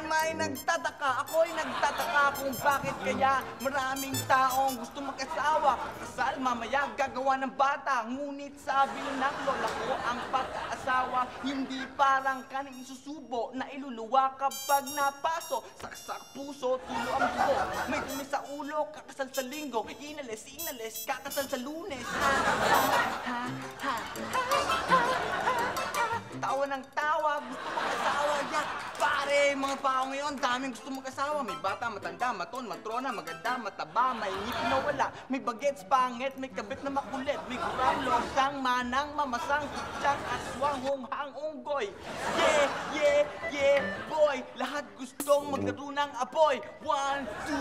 may nagtataka, ako'y nagtataka kung bakit kaya maraming taong gusto mag-asawa. Kasal, mamaya gagawa ng bata. Ngunit sabi ng lola ko, ang pag-aasawa hindi parang kaning susubo na iluluwa kapag napaso. Saksak puso, tulo ang buho. May dumi sa ulo, kakasal sa linggo. Inalis, kakasal sa Lunes. Tawa ng tawa, gusto mag-asawa. Pare, mga tao ngayon, daming gusto mag-asawa. May bata, matanda, maton, matrona, maganda, mataba, may ngipin na wala. May bagets, pangit, may kabit na makulit. May gurang, losang, manang, mamasang, kutsang, aswang, hunghang, unggoy. Yeah, boy. Lahat gustong maglaro ng apoy. 1, 2,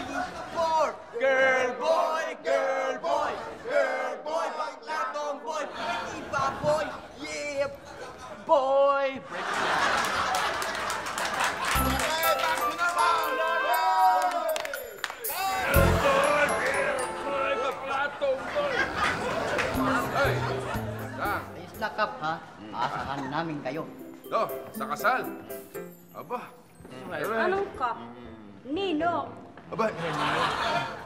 3, 4. Girl, boy, girl, boy. Girl, boy, bakla tomboy. Iba, boy. Yeah, boy. Break it down. Ayos na, Kap, ha? Aasahan namin kayo. Sa kasal? Aba. Anong Kap? Ninong. Aba, Ninong.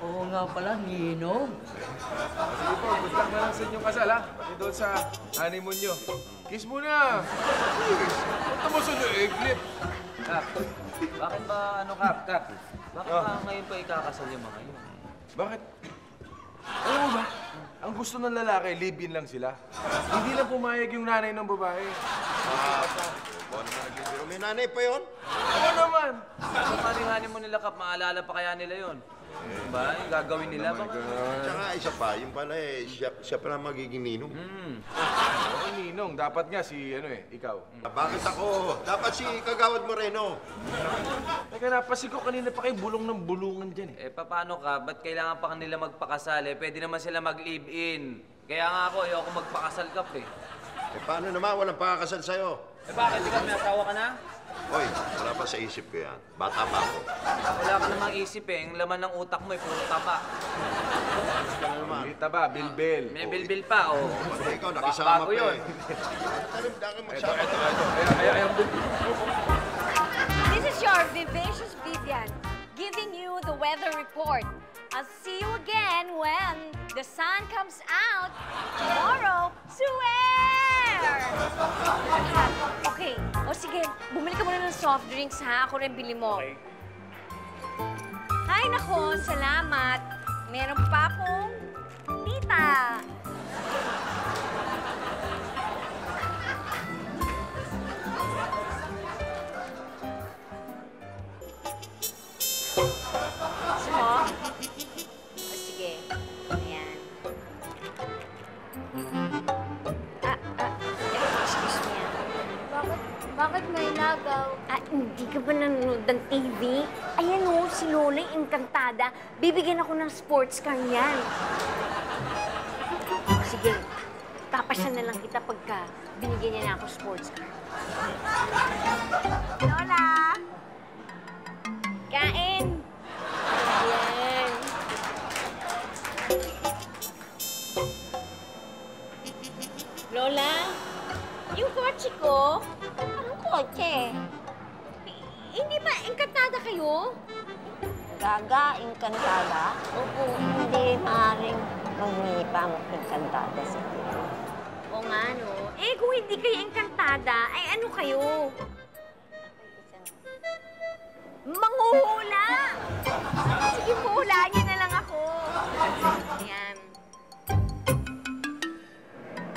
Oo nga pala, Ninong. Sige po, good luck na lang sa inyong kasal, ha? Pati doon sa honeymoon nyo. Kiss muna. Kiss. Punta mo sa iglip. Kap, bakit ba, Kap? Bakit ba ngayon pa ikakasal yung mga yun? Bakit? Alam mo ba? Ang gusto ng lalaki, live-in lang sila. Hindi lang pumayag yung nanay ng babae. May nanay pa yun? Ano naman? Kung maringanin mo nila, Kap, maalala pa kaya nila yun? Diba? Yung gagawin nila. Tsaka isa pa, yung pala siya pala magiging ninong. Ako ninong, dapat nga si, ikaw. Bakit ako? Dapat si Kagawad Moreno. Teka, napasik ko kanina pa kayo bulong ng bulungan dyan eh. Paano ka? Ba't kailangan pa kanila magpakasal eh? Pwede naman sila mag-live-in. Kaya nga ako, ayoko magpakasal, Kap eh. Paano naman? Walang pakakasal sa'yo. Bakit? Ikaw may asawa ka na? Hoy, wala pa sa isip ko yan. Bata pa ako. Wala ka namang isip eh. Ang laman ng utak mo eh, puro taba. Hindi taba, bilbil. May bilbil pa, oh. Ikaw, nakisama pa yun. Ito. This is your Vivacious Vivian giving you the weather report. I'll see you again when the sun comes out tomorrow. Swear! Okay. O sige, bumili ka muna ng soft drinks, ha? Ako rin bili mo. Okay. Ay, nako, salamat. Meron pa akong tita. Gusto mo? O sige. Ayan. Excuse me. Bakit may nagaw? Hindi ka ba nanonood ng TV? Ayan o, si Lola'y engkantada. Bibigyan ako ng sports car niyan. Sige, papasyan na lang kita pagka binigyan niya na ako sports car. Lola! Kain! Ayan. Lola, yung kotse ko, anong kotse? Hindi ba engkantada kayo? Gaga, engkantada? Opo. Hindi maaaring maghingi pa ang engkantada sa iyo. Oo nga, no? Eh, kung hindi kayo engkantada, ay ano kayo? Manghuhula! Sige po, hulaan niyo na lang ako. Ayan.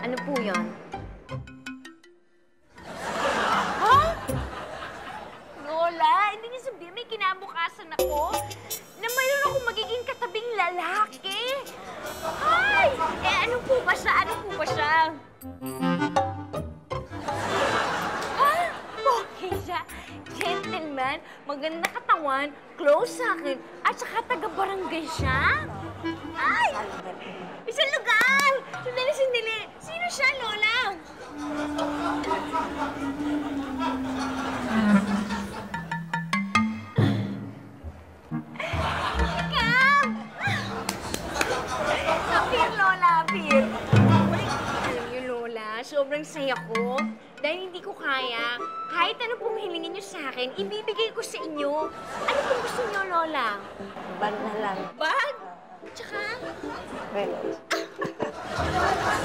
Ano po yun? Ha? Lola, hindi niyo sabihin may kinabukasan ako na mayroon akong magiging katabing lalaki. Ay! Eh, ano po ba siya? Ano po ba siya? Ha? Okay siya. Gentleman, maganda katawan, close sa akin, at saka taga-barangay siya. Ay! Isang lugar! Sandali. Sino siya, Lola? Ikaw! Apir, Lola, apir. Alam niyo, Lola, sobrang saya ko. Dahil hindi ko kaya, kahit ano pong hilingin niyo sa akin, ibibigay ko sa inyo. Ano pong gusto niyo, Lola? Bag na lang. Bag? Tsaka? Relo.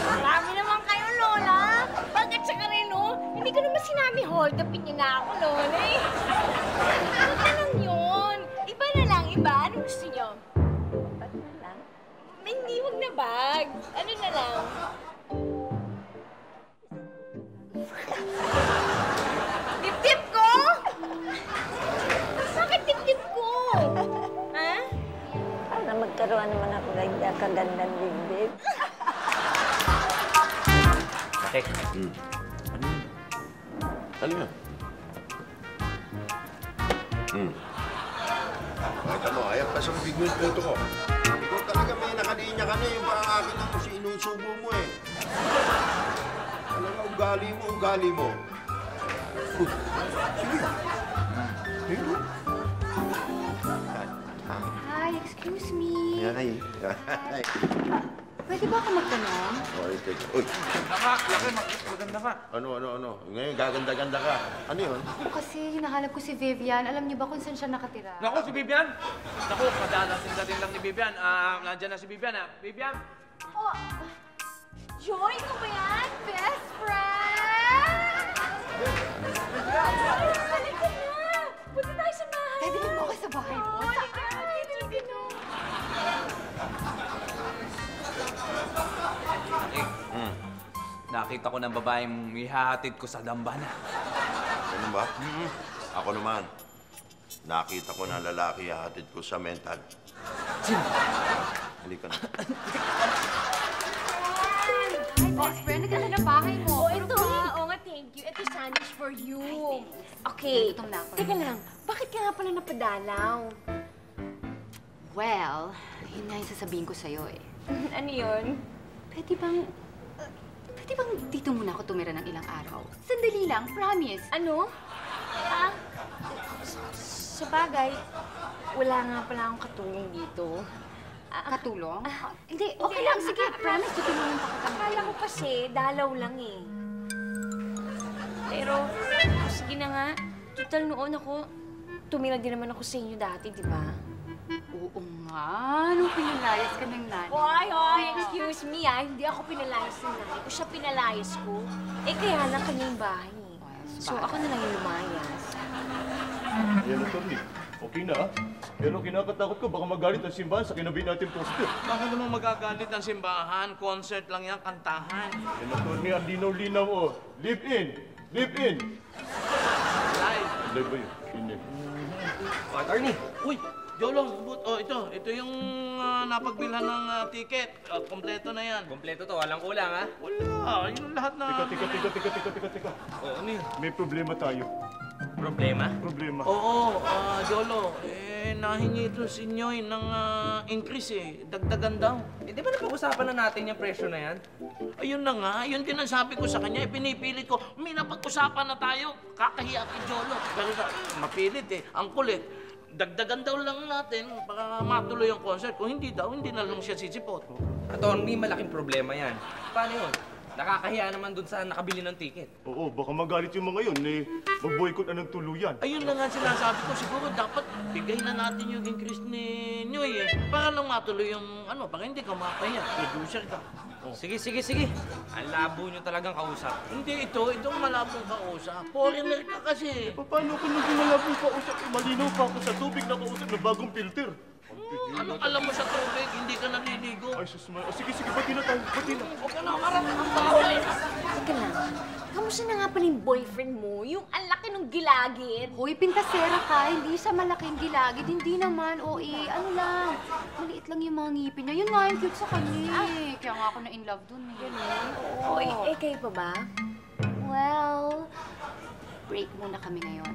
Marami naman kayo, Lola. Bag at tsaka relo. Hindi ko naman sinabi, hold upin niyo na ako, Lola. Ano na lang yun? Iba na lang, iba. Anong gusto niyo? Bag na lang. Hindi, wag na bag. Ano na lang? Dip-dip ko? Bakit dip-dip ko? Ha? Para magkaroon naman ako ng kagandang dibdib. Ate, Ano yun? Bakit ano, ayaw pa sa big yung puto ko. Ikaw talaga may nakalinya ka na yung parang akin ang sinusubo mo eh. Talaga, ugali mo. Sige. Sige. Hi, excuse me. Ay. Pwede ba ako magtanong? Uy, Maganda ka. ano? Ngayon, gaganda-ganda ka. Ano yun? Ako kasi hinahanap ko si Vivian. Alam niyo ba kung saan siya nakatira? Naku, si Vivian! Naku, madadating lang ni Vivian. Nandiyan na si Vivian, ha? Vivian! Oh, Joy, ikaw ba yan? Best friend! Halika na! Punta tayo sa bahay. Pwede mo ako sa bahay mo? Halika na! Nakita ko ng babaeng ihahatid ko sa dambana. Ano ba? Ako naman. Nakita ko na lalaki hatid ko sa mental. Sino? Halika na. Hi, best friend. Naganda na bahay mo. Oh, ito nga. Oo nga, thank you. Ito sandwich for you. Okay. Gutom na ako. Teka lang. Bakit ka nga pala napadalaw? Well, yun nga yung sasabihin ko sa'yo eh. Ano yun? Pwede bang dito muna ako tumira ng ilang araw? Sandali lang, promise. Ano? Ah, sa bagay, wala nga pala akong katulong dito. Katulong? Hindi, okay lang. Sige, promise, tutulungan pa kita. Akala ko kasi, dalaw lang eh. Pero, sige na nga. Total noon ako, tumira din naman ako sa inyo dati, di ba? Oo nga, nung pinalayas ka ng nanay. Hoy! Excuse me hindi ako pinalayas ng nanay ko. Siya pinalayas ko. Eh, kaya lang kanya yung bahay eh. So, ako na lang yung lumayas. Yan, attorney. Okay na, ha? Pero kinakatakot ko, baka magalit ang simbahan sa kinabi natin poster. Bakit naman magagalit ang simbahan? Concert lang yan, kantahan. Yan, attorney, ang linaw-linaw, oh. Live in! Live in! Live. Live ba yun? Hindi. Attorney! Uy! Jolo, ito yung napagbilhan ng ticket. Kompleto na yan. Kompleto to, walang kulang, ha? Wala, yung lahat na... Teka. Oh, ano yun? May problema tayo. Problema? Problema. Oo, Jolo, nahingi ito si Nyoy ng increase eh. Dagdagan daw. Eh, di ba napag-usapan na natin yung presyo na yan? Ayun na nga, yun din ang sabi ko sa kanya. Pinipilit ko, may napag-usapan na tayo. Kakahiya kay Jolo. Pero mapilit eh, ang kulit. Dagdagan daw lang natin para matuloy yung concert. Kung hindi daw, hindi na lang siya sisipot. Attorney, malaking problema yan. Paano yun? Nakakahiya naman dun sa nakabili ng ticket. Oo, baka magalit yung mga yun, eh. Mag-boycott na ng tuluyan. Ayun na nga sinasabi ko, siguro dapat bigay na natin yung increase ni Nyoy eh. Para lang matuloy yung para hindi ka makahiya. Producer ka. Oh. Sige. Ang labo nyo talagang kausap. Hindi, itong malabong kausap. Foreigner ka kasi. Paano ko naging malabong kausap? Malinaw pa ako sa tubig na kausap na bagong filter. Anong alam mo sa tubig? Hindi ka naliligo. Ay, sus, sige, bati na tayo, bati na. Huwag ka na marap ang bawal. Teka lang. Kamusta na nga pala yung boyfriend mo? Yung ang laki ng gilagid? Hoy, pintasera ka. Hindi siya malaking gilagid. Hindi naman, ano lang. Maliit lang yung mga ngipin niya. Yun nga, yung cute sa kanya eh. Kaya nga ako na-in love dun eh. Oo. Kayo pa ba? Well, break muna kami ngayon.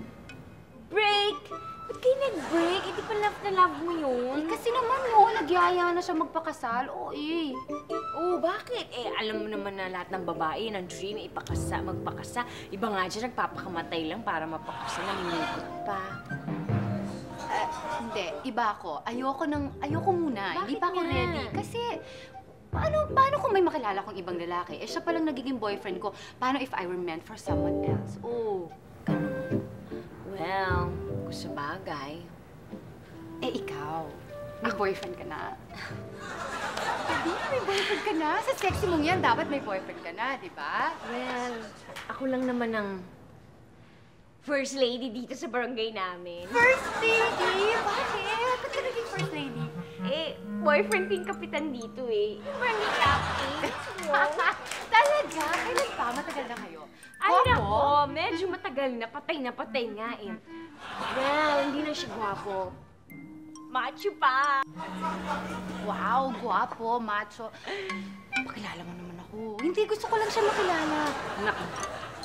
Break? Ba't kayo nag-break? Hindi pa love na love mo yun? Kasi naman, nagyaya na siya magpakasal. Oh, bakit? Alam mo naman na lahat ng babae ng dream magpakasa. Iba nga dyan, nagpapakamatay lang para mapakasa, namimikot pa. Hindi, iba ako. Ayoko muna. Bakit Hindi pa ako nga? ready. Kasi Paano kung may makilala kong ibang lalaki? Eh, siya palang nagiging boyfriend ko. Paano if I were meant for someone else? Oh, ganun. Well, kung sa bagay. Eh, ikaw. May boyfriend ka na. Hindi, may boyfriend ka na. Sa sexy mong yan, dapat may boyfriend ka na, di ba? Well, ako lang naman ang first lady dito sa barangay namin. First lady? Bakit? Ba't ka naging first lady? Eh, boyfriend ko yung kapitan dito eh. Yung barangay captain. Talaga? Kailan pa? Matagal na kayo? Ay, nako. Medyo matagal na. Patay nga eh. Well, hindi na siya gwapo. Macho pa. Wow, guwapo, macho. Pakilala mo naman ako. Hindi, gusto ko lang siya makilala. Naku,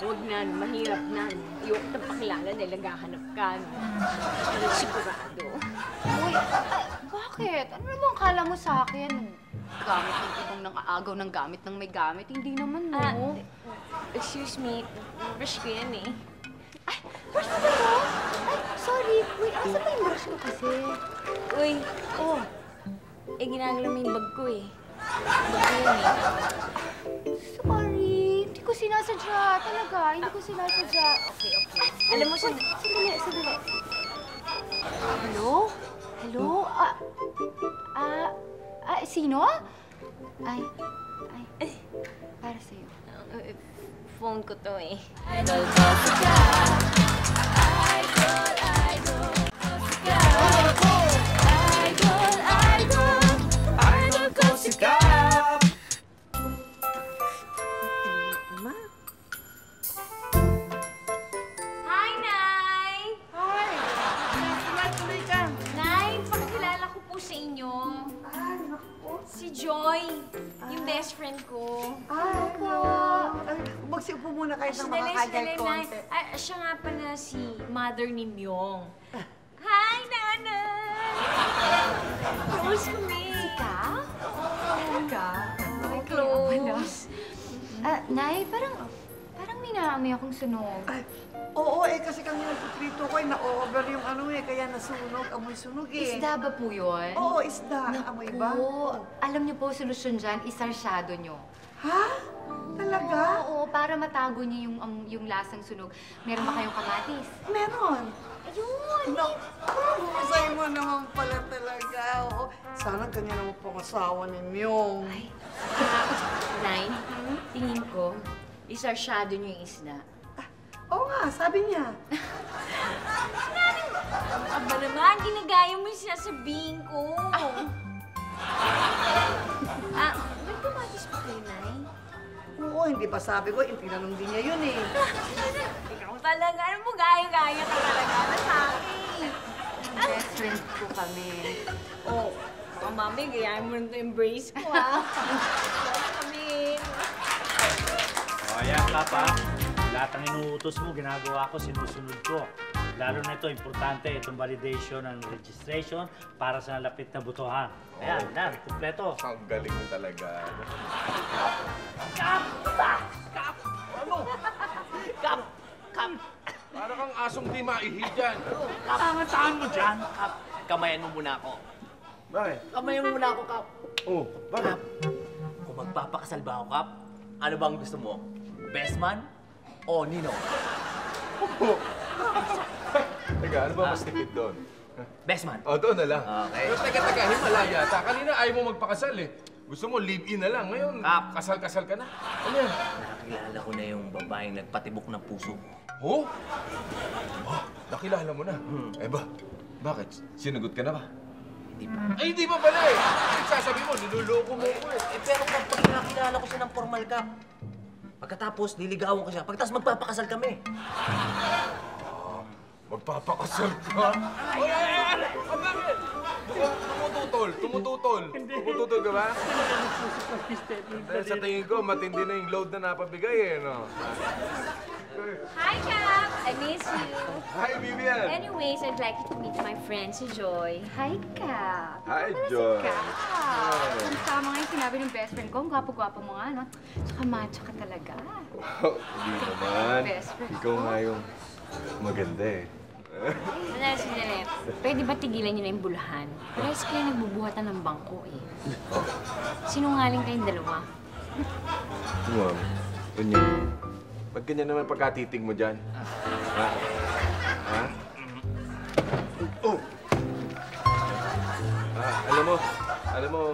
huwag na. Mahirap na. Ayoko na pakilala dahil naghahanap ka. Pero sigurado. Uy, bakit? Ano naman kala mo sa akin? Gamit ng ibang nang aagaw ng gamit ng may gamit? Hindi naman, no? Excuse me, brush ko yan eh. Ay, brush mo ba to? Ay, sorry. Wait, asa ba yung brush ko kasi? Uy, eh ginagalaw mo yung bag ko eh. Bag ko yun eh. Sorry. Hindi ko sinasadya. Talaga, hindi ko sinasadya. Okay. Alam mo, Sandali. Hello? Hello? Sino? Ay. Para sa'yo. Phone ko to eh. Hi, Nay! Hi! Tuloy ka. Nay, pakilala ko po sa inyo. Si Joy, yung best friend ko. Opo. Magsiupo muna kayo ng mga kanyal konti. Ay, siya nga pala si mother ni Myong. Hi, Nanay! Close kami. Sika? Ay, close. Nay, parang may naamoy akong sunog. Ay, oo, kasi kami nagpiprito ko, na-over yung kaya nasunog, amoy sunog eh. Isda ba po yun? Oo, isda. Amoy ba? Oo. Alam niyo po, solusyon dyan, isarsado niyo. Ha? Talaga? Oo, para matago niyo yung lasang sunog. Meron ba kayong kamatis? Meron. Ayun! Husay mo naman pala talaga. Oo. Sana ganyan naman po ang asawa ninyo. Ay, Nay, tingin ko, isarsado niyo yung isda. Oo nga, sabi niya. Aba naman, ginagaya mo yung sinasabihin ko. Ba't kumatis pa kayo, Nay? Oo, hindi ba sabi ko, tinanong din niya yun eh. Ikaw talaga, ano mo gaya-gaya ka talaga na sa akin? best friend ko kami. Oh, baka mami, gayahin mo na embrace ko, ha? Kami. Ayan ka pa. Lahat ng inuutos mo, ginagawa ko, sinusunod ko. Lalo na ito, importante, itong validation ng registration para sa nalapit na butuhan. Ayan, yan, kumpleto. Ang galing mo talaga. Kap! Ano? Kap! Para kang asong di maihi dyan. Tangan mo dyan, Kap. Kamayan mo muna ako. Bakit? Kamayan mo muna ako, Kap. Oh, bakit? Kap, kung magpapakasal ba ako, Kap, ano bang gusto mo? Best man o Nino? Teka, ano ba mas tipid doon? Best man. Oh, doon na lang. Okay. Pero teka, himala yata. Kanina ayaw mo magpakasal eh. Gusto mo live-in na lang. Ngayon, kasal-kasal ka na. Ano yan? Nakilala ko na yung babaeng nagpatibok ng puso ko. Oh? Oh, nakilala mo na. Eh ba, bakit? Sinagot ka na ba? Hindi pa. Ay, hindi pa pala eh. Sasabi mo, niluloko mo ko eh. Pero kapag nakilala ko siya ng formal, Kap, pagkatapos niligawan ko siya, pagkatapos magpapakasal kami. Magpapakasal ka? Ay! Bakit? Tumututol ka ba? Dahil sa tingin ko, matindi na yung load na napabigay eh, no? Hi, Cap! I miss you. Hi, Vivian! Anyways, I'd like you to meet my friend, si Joy. Hi, Cap. Hi, Joy! Ang tama nga yung sinabi ng best friend ko. Ang gwapo-gwapo mo nga, no? Tsaka macho ka talaga. Wow, hindi naman. Best friend Ikaw nga yung maganda eh. Sandali. Pwede ba tigilan niyo na yung bulahan? Parehas kayo nagbubuhatan ng bangko eh. Sinungaling kayong dalawa. Ma'am, ganyan. Ba't ganyan naman pagkatitig mo dyan? Ha? Ha? Oh! Alam mo,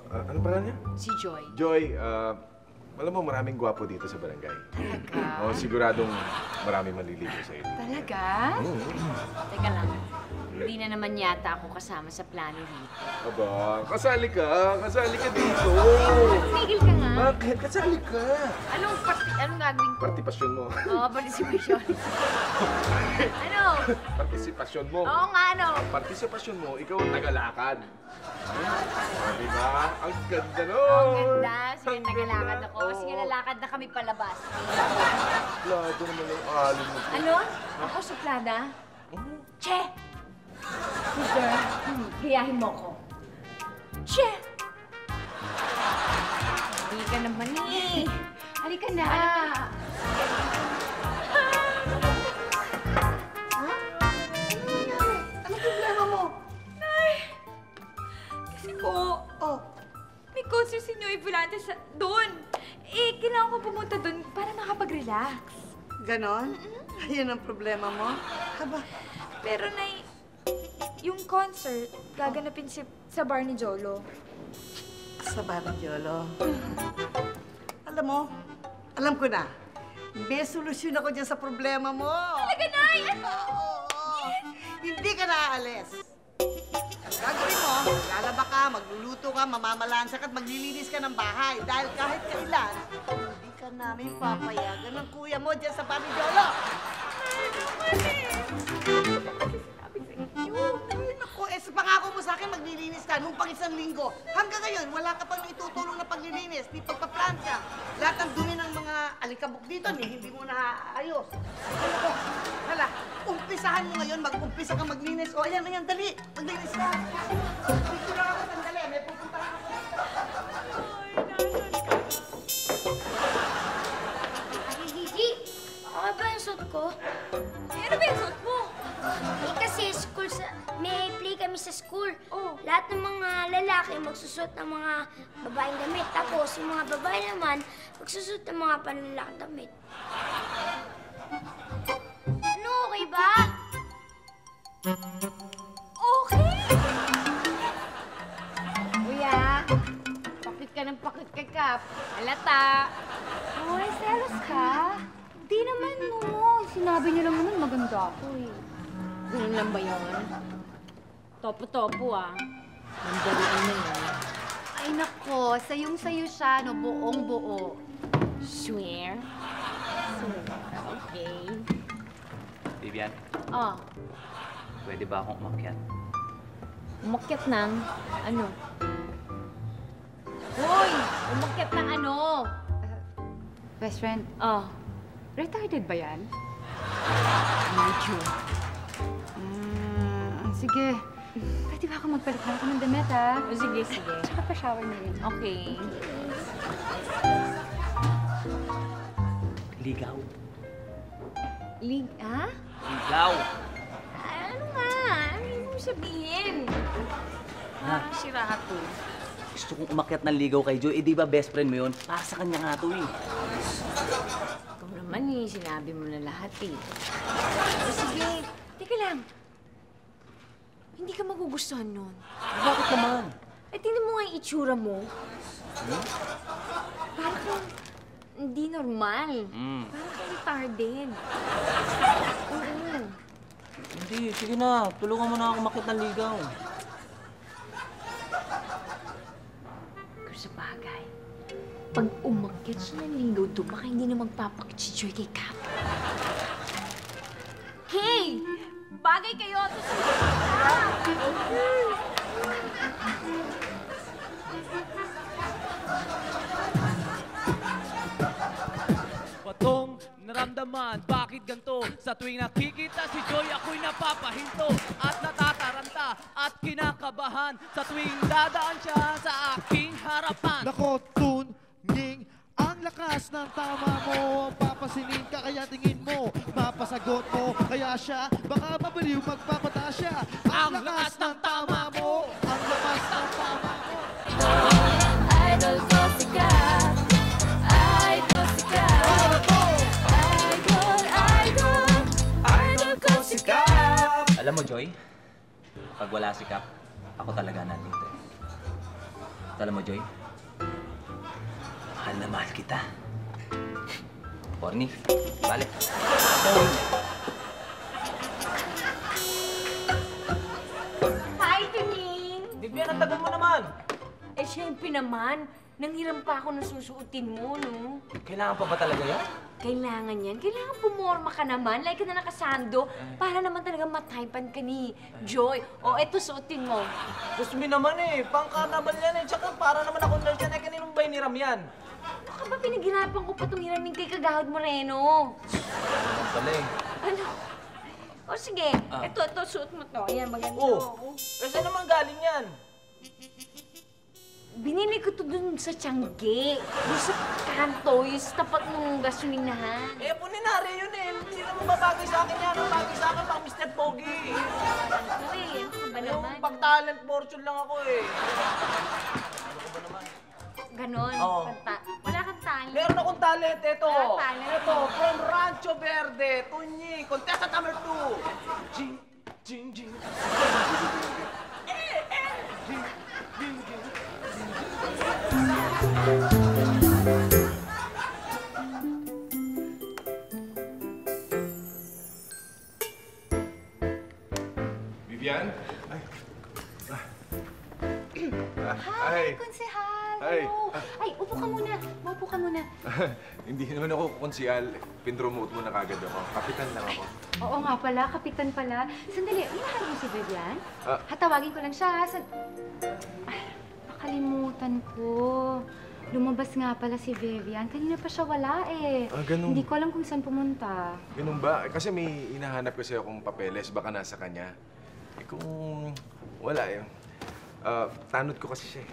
ano pala niya? Si Joy. Joy, alam mo, maraming gwapo dito sa barangay. Talaga? Oo, siguradong maraming maliligo sa iyo. Talaga? Teka lang. Hindi na naman yata ako kasama sa plano dito. Aba, kasali ka dito. Tigil ka nga. Bakit? Kasali ka. Anong gagawin ko? Partisipasyon mo. Oo, participation. Ano? Partisipasyon mo. Oo nga, ano? Partisipasyon mo, ikaw ang tagalakad. Diba? Ang ganda nun. Ang ganda. Sige, nagalakad ako. Sige, lalakad na kami palabas. Plado naman yung alin mo. Ano? Ako suplada? Che! Sister, hiyahin mo ko. Che! Halika naman eh. Halika na. Ano problema mo? Kasi po, may concert si Noy Volante doon. Eh, kailangan ko pumunta doon para makapag-relax. Ganon? Ayun ang problema mo? Haba. Pero, Nay, yung concert, gaganapin sa bar ni Jolo. Sa bar ni Jolo? Alam mo, alam ko na. May solusyon ako dyan sa problema mo. Talaga, Nay? Hindi ka naaalis. Gagawin mo, lalaba ka, magluluto ka, mamamalansa ka at maglilinis ka ng bahay. Dahil kahit kailan, hindi ka namin papayagan ng kuya mo dyan sa bar ni Jolo. Naku, sa pangako mo sa akin, maglilinis ka nung pang-isang linggo. Hanggang ngayon, wala ka pang itutulong na paglilinis, di pagpaplansya. Lahat ng dumi ng mga alikabok dito, hindi mo naayos. Ano, hala, umpisahan mo ngayon, mag-umpisa ka maglinis. O, ayan, dali, maglinis ka. Dito lang ako, sandali, may pupuntahan ako dito. Ate Gigi, okay ba yung suot ko? Ano ba yung suot mo? Kasi may play kami sa school. Lahat ng mga lalaki magsusot ng mga babaeng damit. Tapos yung mga babae naman magsusot ng mga panlalaking damit. Ano, okay ba? Okay! Kuya, pakit ka ng pakit kay Kap. Alata. Uy, selos ka? Di naman, no. Sinabi niyo lang naman maganda ako eh. Ganun lang ba yun? Topo-topo ah. Nandalian na yun. Ay nako, sayong-sayo siya, no, buong-buo. Swear? Okay. Vivian, Oh, pwede ba akong umakyat? umakyat ng ano? Hoy! Umakyat ng ano? Best friend, Oh, retarded ba yan? medyo. Sige. Pwede ba ako magpalit na ako ng damit, ha? Oh, sige, sige. Tsaka pa-shower na rin. Okay. Ligaw. Ha? Ligaw! Ano nga? Ano yung sabihin? Ha? Sirato. Gusto kong umakyat ng ligaw kay Joy. Eh, di ba best friend mo yun? Para sa kanya nga to eh. Ikaw naman eh, sinabi mo na lahat eh. O sige, teka lang. Hindi ka magugustuhan nun. Bakit naman? Eh, tingnan mo nga yung itsura mo. Parang kang hindi normal. Parang kang retarded. Oo. Hindi, sige na. Tulungan mo na ako umakyat ng ligaw. Pero sa bagay, pag umakyat siya ng ligaw doon, baka hindi na magpapakit si Joy kay Cap. Hey! Bagay kayo! Batong naramdaman, bakit ganito? Sa tuwing nakikita si Joy, ako'y napapahinto at natataranta at kinakabahan sa tuwing dadaan siya sa aking harapan. Nako, tuning ang lakas ng tama mo, papasinin ka kaya tingin mo, mapasagot mo, kaya siya, baka mabaliw magpapatasya. Ang lakas ng tama mo, ang lakas ng tama mo. Idol ko sikat, idol sikat, idol ko sikat. Alam mo, Joy, pag wala si Cap, ako talaga nandito. Alam mo, Joy, mahal na mahal kita. Corny, balik. Hi, Tuning! Vivian, ang tagal mo naman. Eh, syempre naman. Nanghiram pa ako ng susuotin mo, no? Kailangan pa ba talaga yan? Kailangan yan. Kailangan pumorma ka naman. Like ka na nakasando. Para naman talaga mataypan ka ni Joy. O, eto, suotin mo. Gusto mo naman eh. Pang-carnival yan eh. Tsaka para naman ako nurse yan. Eh, kaninong ba hiniram yan? Baka ba pinaghirapan ko pa itong hiramin kay Kagahod Moreno? Ano pala eh? Ano? O sige, ito, suot mo to. Ayan, maganda. Oh, saan naman galing yan? Binili ko to dun sa Tiangge. Dun sa kanto, yung sa tapat ng gasolinahan. Eh, puninari yun eh. Hindi naman babagay sa akin yan. Ang bagay sa akin, pang Mr. Pogi. Uy, ano ka ba naman? Yung pang-talent fortune lang ako eh. Ganon. Oo. Wala kang talent. Meron akong talent. Ito. Wala talent. Ito, from Rancho Verde, Tunying, contestant number 2. Jing, jing, jing. Jing, jing, jing. Vivian? Hi, konsehal. Hi. Hello. Ay, upo ka muna. Maupo ka muna. Hindi naman ako konsyal. Pinromote mo na kagad ako. Kapitan lang ako. Oo nga pala, kapitan pala. Sandali, hinahanap mo si Vivian? Ah. Hatawagin ko lang siya. Ay, nakalimutan ko. Lumabas nga pala si Vivian. Kanina pa siya wala eh. Ah, ganun. Hindi ko alam kung saan pumunta. Ganun ba? Kasi may hinahanap kasi akong papeles. Baka nasa kanya. Eh kung wala yun. Tanod ko kasi siya eh.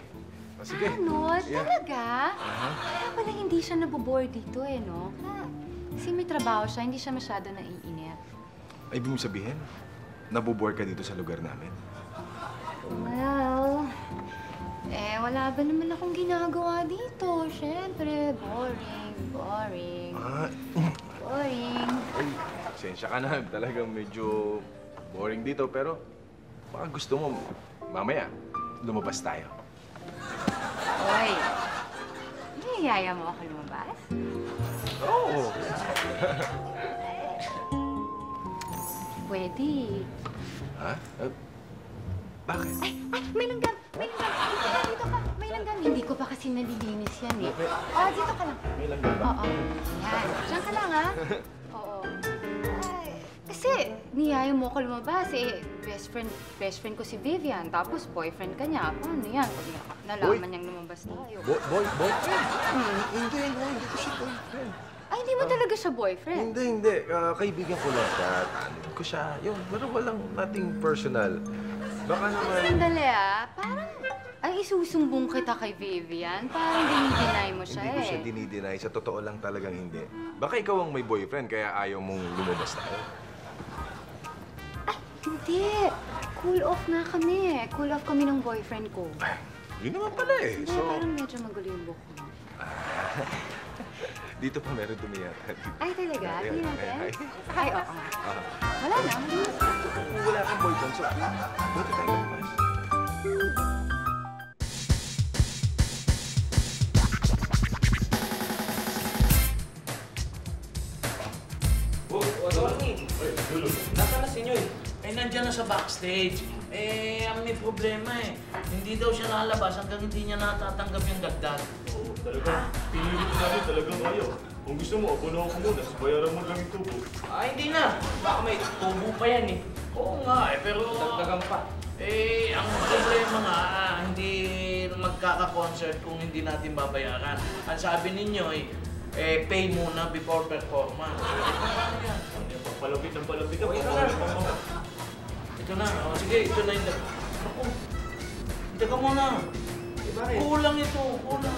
O, sige. Tanod? Yeah. Talaga? Kaya pala hindi siya naboboard dito eh, no? Kasi may trabaho siya, hindi siya masyado naiinip. Ay, ibig mo sabihin, nabobore ka dito sa lugar namin? Well, wala ba naman akong ginagawa dito? Siyempre, boring. Boring. Ay, sensya ka na. Talagang medyo boring dito. Pero baka gusto mo, mamaya, lumabas tayo. Hoy, niyayaya mo ako lumabas? Oo. Pwede. Ha? Bakit? Ay, may langgam! May langgam! Dito ka! May langgam! Hindi ko pa kasi nalilinis yan eh. Dito ka lang. May langgam ba? Oo. Yan. Diyan ka lang ha. Oo. Ay, kasi niyaya mo ako lumabas eh. Best friend ko si Vivian. Tapos boyfriend ka niya. Paano yan? Pag nalaman niyang lumabas tayo. Boyfriend? Hindi ko siya boyfriend. Ay, hindi mo talaga siya boyfriend? Hindi. Kaibigan ko lang siya. Tanod ko siya. Yun, pero walang nothing personal. Baka naman... Sandali parang... Ay, isusumbong kita kay Vivian. Parang dinideny mo siya Hindi ko siya dinideny. Sa totoo lang talagang hindi. Baka ikaw ang may boyfriend kaya ayaw mong lumabas tayo. Ay, hindi. Cool off nga kami. Cool off kami ng boyfriend ko. Yun naman pala eh. Hindi, parang medyo magulo yung buhok mo. Dito pa meron dumiyatan. Ay, talaga? Ayun, Tingnan natin? ay. Ay, oo nga. Wala na. Kung wala kang boyfriend, so buti tayo lumabas. Nasaan na si Nyoy? Nandiyan na sa backstage. Ang may problema eh. Hindi daw siya lalabas hanggang hindi niya natatanggap yung dagdag. Oo, talaga. Pinilit namin talagang ayaw. Kung gusto mo, abono ako muna, bayaran mo lang yung tubo. Hindi na. Baka may tubo pa yan eh. Oo nga pero... Dagdagan pa. Ang problema nga, hindi magkaka-concert kung hindi natin babayaran. Ang sabi ninyo pay muna before performance. Paano yan? Palapit ang palapit ang Ito na. Sige, ito na yung... Naku. Teka muna. bakit? Kulang ito, kulang.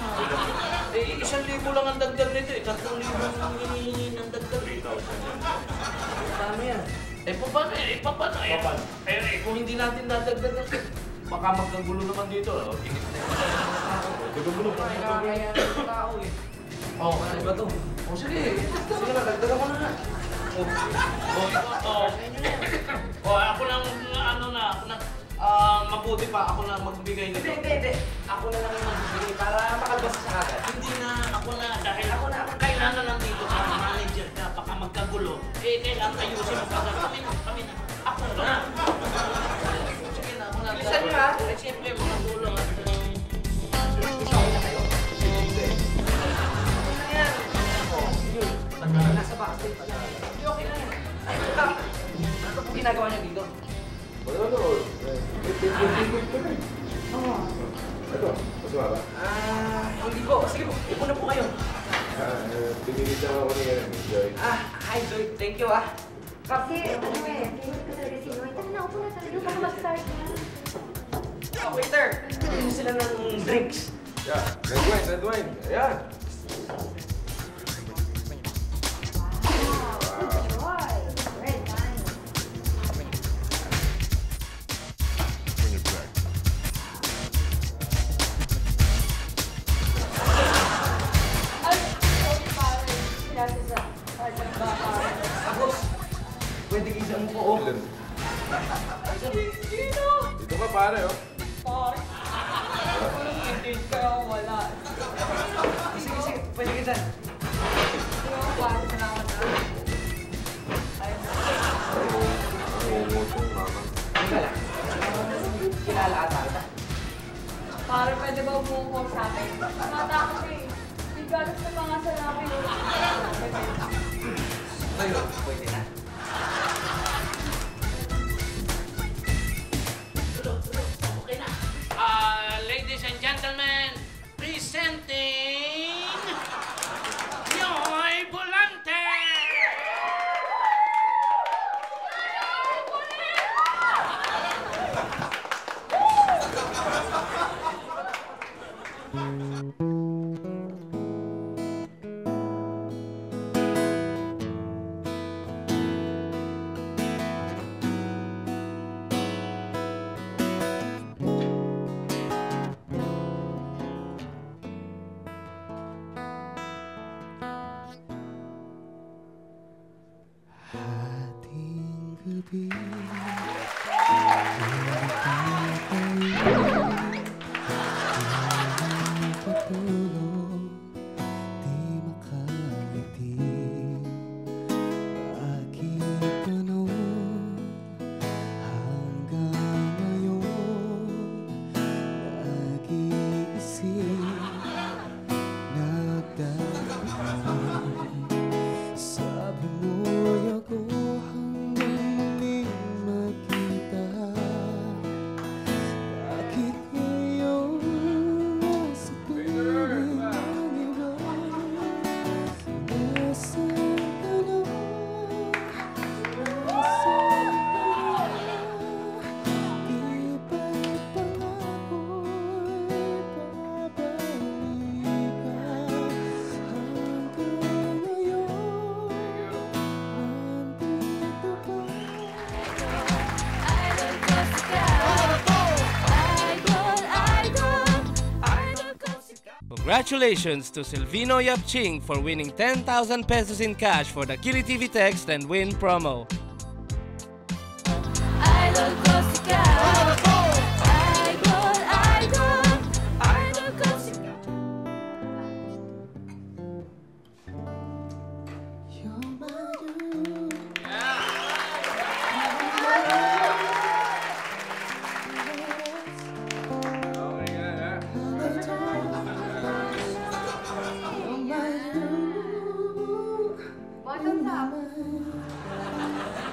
Eh, 1,000 lang ang dagdag nito eh. 3,000 ang hinihingi ng dagdag. 3,000 yan. Paano yan? Eh, paano? Eh, kung hindi natin nadagdagan, baka magkagulo naman dito. Tingit na yung Gugulo pa. kaya ng tao eh. Oh, ano ba to? Oh, sige. Sige na, dagdagan mo na nga. Ako lang, mabuti pa, ako na magbigay nito. Hindi. Ako na lang yung magbibigay para makalbasa sa kagad. Hindi na, ako na, dahil kailangan lang dito sa manager na baka magkagulo. Eh, kailangan ayusin mo kagad. Kami na. Ako na. Sige na, ako na. Bilisan niyo, ha? Eh, siyempre, mga tulong at... Nasa backstage pa lang. Okay na yan. Ano po ginagawa niyo dito? Ano? Ito, masama ba? Hindi po. Sige po, upo na po kayo. Pinilit lang ako niya, Joy. Hi Joy. Thank you, ah. Kasi, favorite ko talaga si Noy. Tara na, upo na talaga. Baka mag-start na. Waiter, gusto sila ng drinks. Yeah, red wine. Ayan. Pwede kisa mo po, oh. Dito ka, pare, oh. Pare. Hindi ka wala. Sige. Pwede kisa. Pare, salamat na. Teka lang. Kilala ata kita. Pare, pwede ba umupo sa akin? Matakot eh. Bigalos na mga salapi. Ayun, pwede na. Ladies and gentlemen, presenting Yoy Volante! gabi patulog, di makangiti. Bakit ganun hanggang ngayon? Nag-iisip, nagdadaan. Sabi mo'y ako hanggang muling magkita. Bakit ngayon nasa piling ang iba? Nasaan ka na? Nasaan ka na? Di ba't pangako'y babalik ka? Hanggang ngayon nandito ka. Congratulations to Silvino Yapching for winning 10,000 pesos in cash for the Kili TV Text and Win promo. Idol ko sikat. Idol, idol. Idol ko sikat.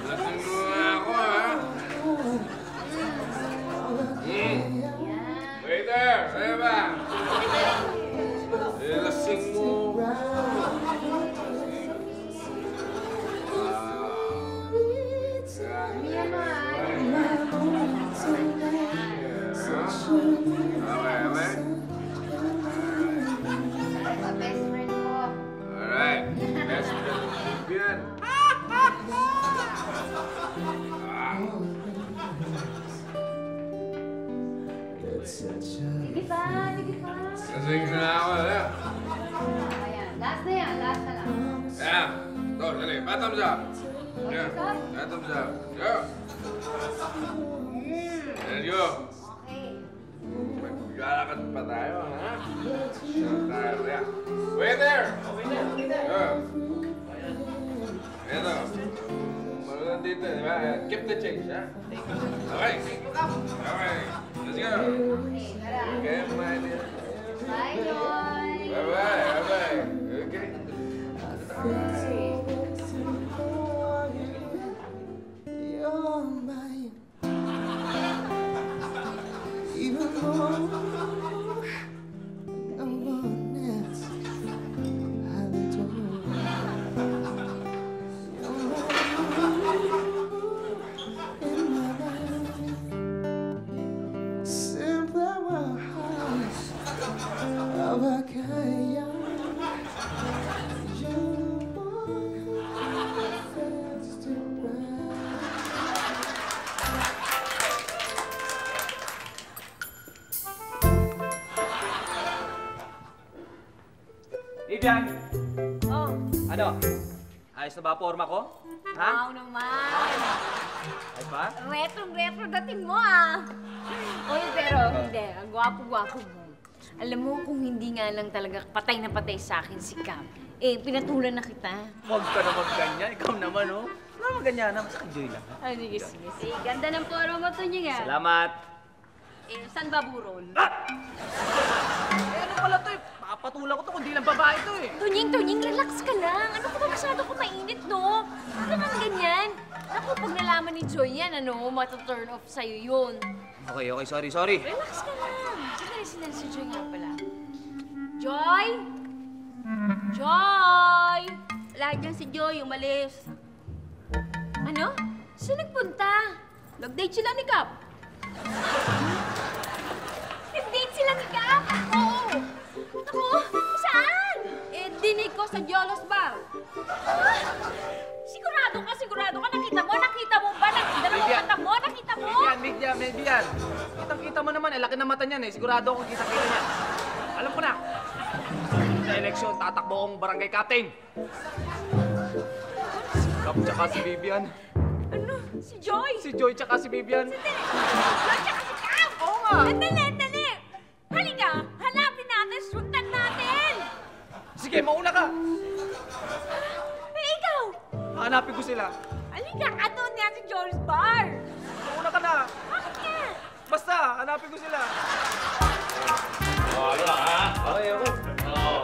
Lasing mo ako, ha? pa, sige pa. Kasing na ako, alam. Ayan, last na yan, last na lang. Ayan. Ito, dali. Bottoms up. Ayan. Bottoms up. Go. There you go. Maglalakad pa tayo, ha? Tayo, yeah. Wait there! Go. Ito. Maroon dito, di ba? Keep the change, ha? Okay. Okay. Let's go. Okay, my dear. Bye, Joy. Bye-bye. Bye-bye. Okay. You're mine. Even more. No one else have it all. You're in my life. Simply one heart of a chaos. Vivian! Oh. Ano? Ayos na ba forma ko? Ha? Wow naman. Ayos ba? Retro dating mo ah. Oy, pero hindi. Ang gwapo-gwapo mo. Alam mo, kung hindi nga lang talaga patay na patay sa akin si Cam, eh, pinatulan na kita. Huwag ka naman ganyan. Ikaw naman, oh. Ano naman ganyan? Mas enjoy lang. Ay, sige. Ganda ng poro mo to niya. Salamat. Eh, saan ba burol? Eh, ano pala to eh? Papatulan ko to, kundi lang babae to eh. Tunying, relax ka lang. Ano ka ba masyado ko mainit, no? Ano naman ganyan? Naku, pag nalaman ni Joy yan, ano, mata-turn off sa'yo yun. Okay, sorry. Relax ka lang. Sila si Joy nga pala. Joy? Joy! Wala dyan si Joy, umalis. Ano? Saan nagpunta? Nag-date sila ni Cap. Nag-date sila ni Cap? Oo. Ako? Saan? Eh, dinig ko sa Jolos Bar. Ah, sigurado ka. Nakita mo ba? Dalawang mata mo? Nakita mo? Vivian. Kitang-kita mo naman, laki ng mata niyan eh. Sigurado akong kitang-kita niya. Alam ko na. Sa eleksyon, tatakbo akong barangay captain. Si Cap tsaka si Vivian. Ano? Si Joy? Si Joy tsaka si Vivian. Joy tsaka si Cap? Oo nga. Dali. Halika, hanapin natin, sundan natin. Sige, mauna ka. Eh, ikaw? Hanapin ko sila. Halika, doon niya si Joy's Bar. Mauna ka na. Bakit ka? Basta, hanapin ko sila. Ano lang, ha? Okay. Oo.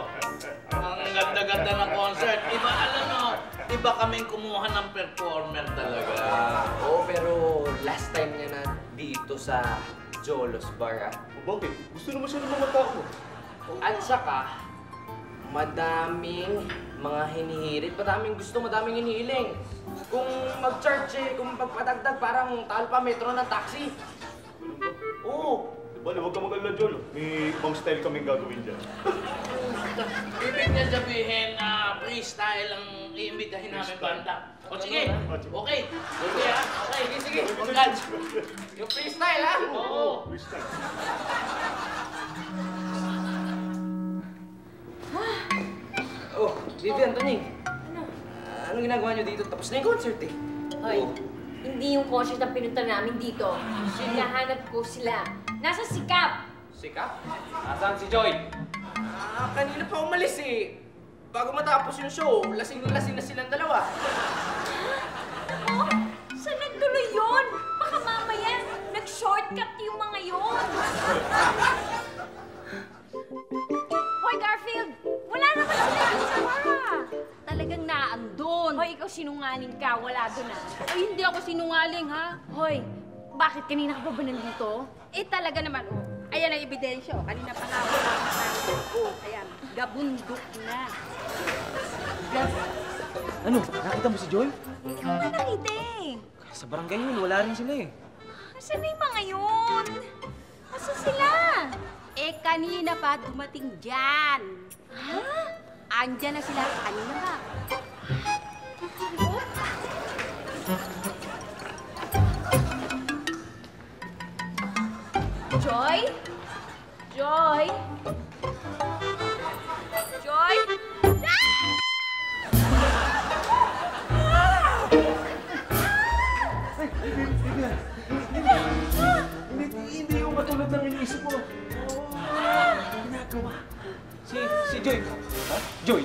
Ang ganda-ganda ng concert. Iba kaming kumuha ng performer talaga. Oo, pero last time niya na dito sa Jolos Bar, ah. Bakit? Gusto naman siya ng mga tao. At saka, madaming mga hinihirit, madaming gusto, madaming hinihiling. Kung mag-charge kung pagpadagdag, parang tahal pa metro ng taxi. Oo. Diba, huwag ka mag-alala, Jolo. May ibang style kaming gagawin dyan. Ibig niya sabihin na freestyle ang iimbitahin namin banda. O sige, okay. Sige ha, okay. Sige. Congrats. Yung freestyle, ha? Oo. Freestyle. Oh, Vivian, Tony. Anong ginagawa niyo dito? Tapos na yung concert eh. Hoy, hindi yung concert ang pinunta namin dito. Hinahanap ko sila. Nasa si Cap. Si Cap? Nasaan si Joy? Kanina pa umalis eh. Bago matapos yung show, lasing-lasing na silang dalawa. Ako? Saan nagtuloy yun? Baka mamaya nag-shortcut yung mga yun. Hoy, Garfield! Wala naman sila sa bar. Talagang naandun. Hoy, ikaw sinungaling ka. Wala doon ah. Ay, hindi ako sinungaling, ha? Hoy, bakit kanina ka pa ba nandito? Eh, talaga naman, oh. Ayan ang ebidensya, oh. Kanina pa nga ako nakakasama. Oh, ayan. Gabundok na. Ano? Nakita mo si Joy? Hindi ko na nakita eh. Sa barangay yun, wala rin sila eh. Saan na yung mga yun? Asa sila? Eh, kanina pa dumating dyan. Ha? Andyan na sila. Kanina pa. Joy? Joy? Joy? Hindi yung katulad ng iniisip mo. Ginagawa. Si Joy. Ha? Joy?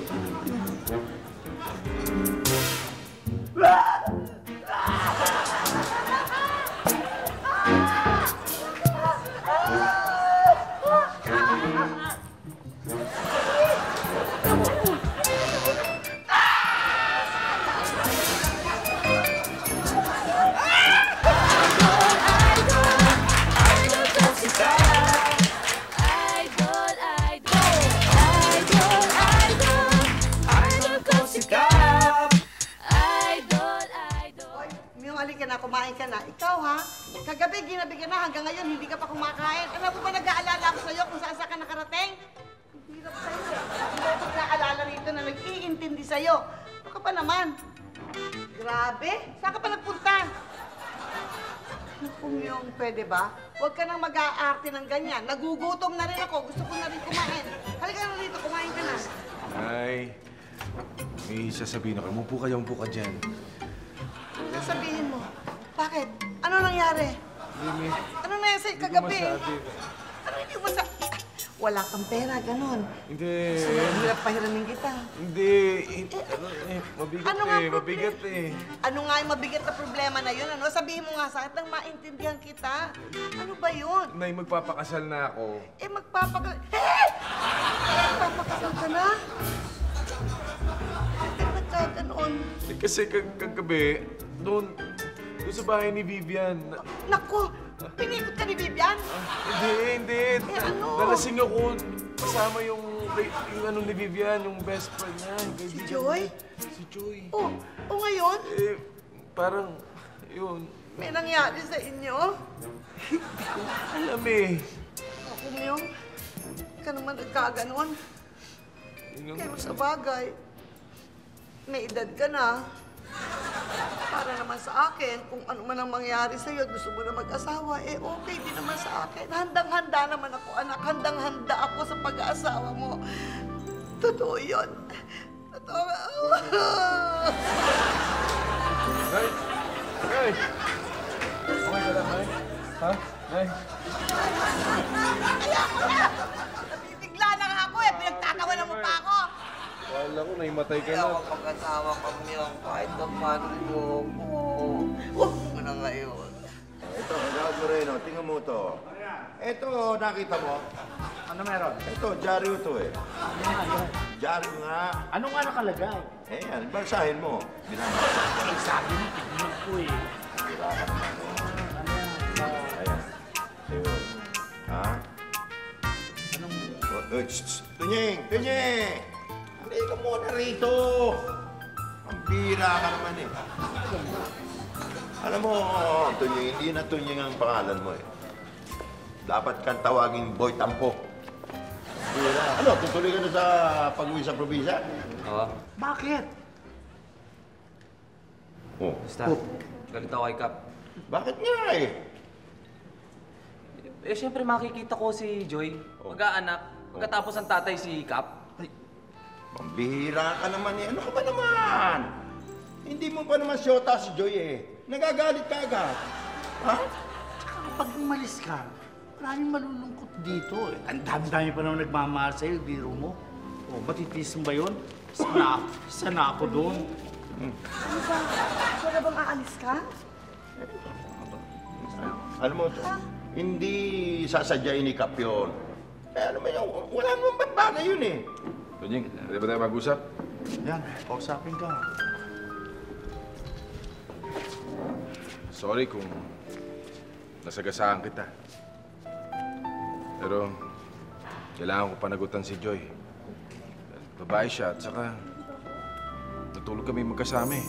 Kumain ka na. Ikaw ha, kagabi ginabi ka na, hanggang ngayon hindi ka pa kumakain. Ano mo ba nag-aalala ako sa'yo kung saan ka nakarating? Ang hirap sa'yo eh. Hindi ako nag-aalala rito na nag-iintindi sa'yo. Ano ka pa naman? Grabe, saan ka pa nagpunta? Kung yung pwede ba? Huwag ka nang mag-aarte ng ganyan. Nagugutom na rin ako. Gusto ko na rin kumain. Halika na rito, kumain ka na. Ay, may sasabihin ako. Umupo ka dyan. Ano sabihin mo? Bakit? Ano nangyari? Ano nangyari sa'yo kagabi? Ano hindi mo sa... Wala kang pera, ganon. Hindi. Hirap pahiramin kita. Hindi. Mabigat Ano nga mabigat eh. Ano nga yung mabigat na problema na yun? Ano? Sabihin mo nga sa akin nang maintindihan kita. Ano ba yun? Nay, magpapakasal na ako. Eh, magpapakasal... Eh! Magpapakasal ka na? Bakit nagkaganon? Kasi kagabi, doon sa bahay ni Vivian. Naku! Pinikot ka ni Vivian? Hindi. Eh, ano? Nalasing ako. Kasama yung ano ni Vivian, yung best friend niya. Si Joy? Si Joy. Oh, ngayon? Eh, parang, yun. May nangyari sa inyo? Hindi ko alam eh. Ako, Myung, ka naman nagkaganon. Pero sa bagay, may edad ka na. Para naman sa akin, kung ano man ang mangyari sa'yo, gusto mo na mag-asawa, eh okay din naman sa akin. Handang-handa naman ako, anak. Handang-handa ako sa pag-aasawa mo. Totoo yun. Totoo. Nay! Nay! Okay ka lang, Nay? Ha? Nay? Nabibigla na nga ako eh. Pinagtatawanan mo pa ako. Wala ko, naimatay ka na. Kaya ako mag-asawa kami ang kahit na paano nito ako. Huwag mo na ngayon. Ito, Gawad Moreno, tingnan mo to. Ito, nakita mo? Ano meron? Ito, dyaryo to eh. Dyaryo nga. Ano nga nakalagay? Eh, yan, basahin mo. Binabasa. Eh, sabi mo, tignan ko eh. Ayan. Ayun. Ha? Anong... Tunying! Tunying! Hindi ka muna rito! Ang bira ka naman eh. Alam mo, Tunying, hindi na Tunying ang pangalan mo eh. Dapat kang tawaging Boy Tampo. Bira. Ano, tutuloy ka na sa pag-uwi sa probinsya? Oo. Bakit? Oh. Basta, galit ako kay Kap. Bakit nga eh? Eh, siyempre makikita ko si Joy. Mag-aanak. Pagkatapos ang tatay si Kap. Pambihira ka naman eh. Ano ka ba naman? Hindi mo pa naman siyota si Joy eh. Nagagalit ka agad. Ha? Tsaka kapag umalis ka, maraming malulungkot dito eh. Ang dami-dami pa naman nagmamahal sa'yo, biro mo. O, matitiis mo ba yun? Isa na ako doon. Ano ba? Ikaw na bang aalis ka? Alam mo, hindi sasadyain ni Kap yun. Eh, ano ba yun? Wala naman ba't bagay yun eh. Tunying, hindi ba tayo mag-usap? Yan, kausapin ka. Sorry kung nasagasaan kita. Pero, kailangan ko panagutan si Joy. Babae siya at saka natulog kami magkasama eh.